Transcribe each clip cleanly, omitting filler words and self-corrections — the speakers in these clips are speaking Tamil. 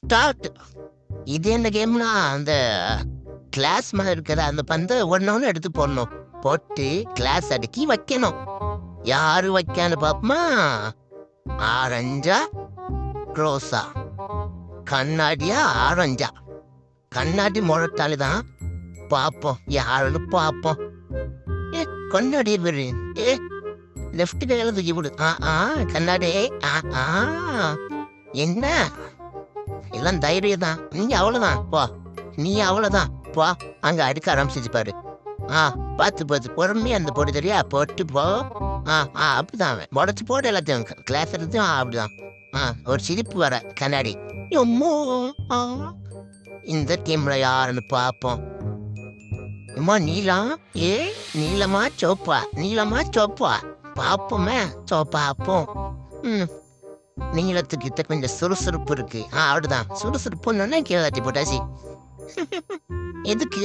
ஸ்டார்ட். இது என்ன கேம்னா, அந்த கிளாஸ் மாதிரி இருக்கிற அந்த பந்தை ஒன்னொன்னு எடுத்து போடணும். போட்டு கிளாஸ் அடுக்கி வைக்கணும். யாரு வைக்கான்னு பாப்போமா? ஆரஞ்சா ரோஸா? கண்ணாடியா ஆரஞ்சா? கண்ணாடி முழட்டாலுதான் பாப்போம் யாருன்னு பாப்போம். கண்ணாடி பேரு லெஃப்ட் கையில தூக்கி விடு. கண்ணாடி. என்ன எல்லாம் தைரியம் தான். நீ அவ்வளவுதான் போ. நீ அவ்வளவுதான் போ. அங்க அடுக்க ஆரம்பிச்சு பாரு. பார்த்து பொறுமையா அந்த போட்டு தெரியா போட்டு போ. அப்படிதான் முடச்சு போட்டு எல்லாத்தையும் கிளாஸ் எடுத்தும் அப்படிதான். ஒரு சிரிப்பு வர கண்ணாடி. இந்த டீம்ல யாருன்னு பாப்போம். நீளம் நீளமா சோப்பா? நீளமா சோப்பா? பாப்போமே பாப்போம். நீளத்துக்கிட்ட கொஞ்சம் சுறுசுறுப்பு இருக்கு. அப்படிதான் சுறுசுறுப்புன்னு கீழே தட்டி போட்டாச்சு. எதுக்கு?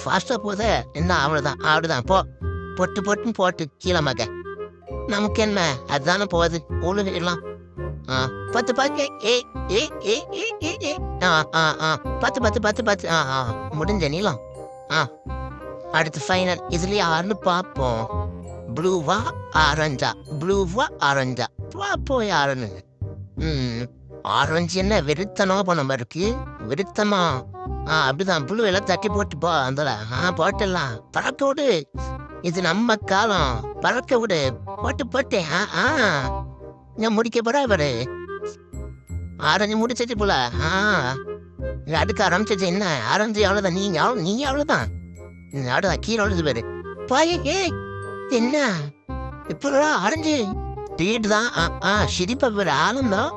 ஃபாஸ்டா போத என்ன? அவ்வளவுதான் அப்படிதான் போ. போட்டு கீழே மக. நமக்கு என்ன அதுதானே போகுது. ஒழுங்கெல்லாம் பத்து முடிஞ்ச நீளம். அடுத்து ஃபைனல். இதுலயே யாருன்னு பாப்போம். ப்ளூவா ஆரஞ்சா? ப்ளூவா ஆரஞ்சா? பாப்போம் யாருன்னு. ஆரஞ்சு என்ன வெறுத்தனமா போன மாதிரி இருக்கு. வெறுத்தமா? அப்படிதான். ப்ளூ எல்லாம் தட்டி போட்டு போ. அந்த போட்டெல்லாம் பறக்க விடு. இது நம்ம காலம். பறக்க விடு. போட்டு நான் முடிக்க போறா இவரு. ஆரஞ்சு முடிச்சிட்டு போல. அடுக்க ஆரம்பிச்சிச்சு. என்ன ஆரஞ்சு அவ்வளவுதான். நீங்க அவ்வளவுதான். அவ்வளவுதான் கீழே அழுது பேரு பாயே. என்ன இப்ப ஆரஞ்சு ஸ்பீட் தான். சிரிப்பா பேரு ஆனந்தம்.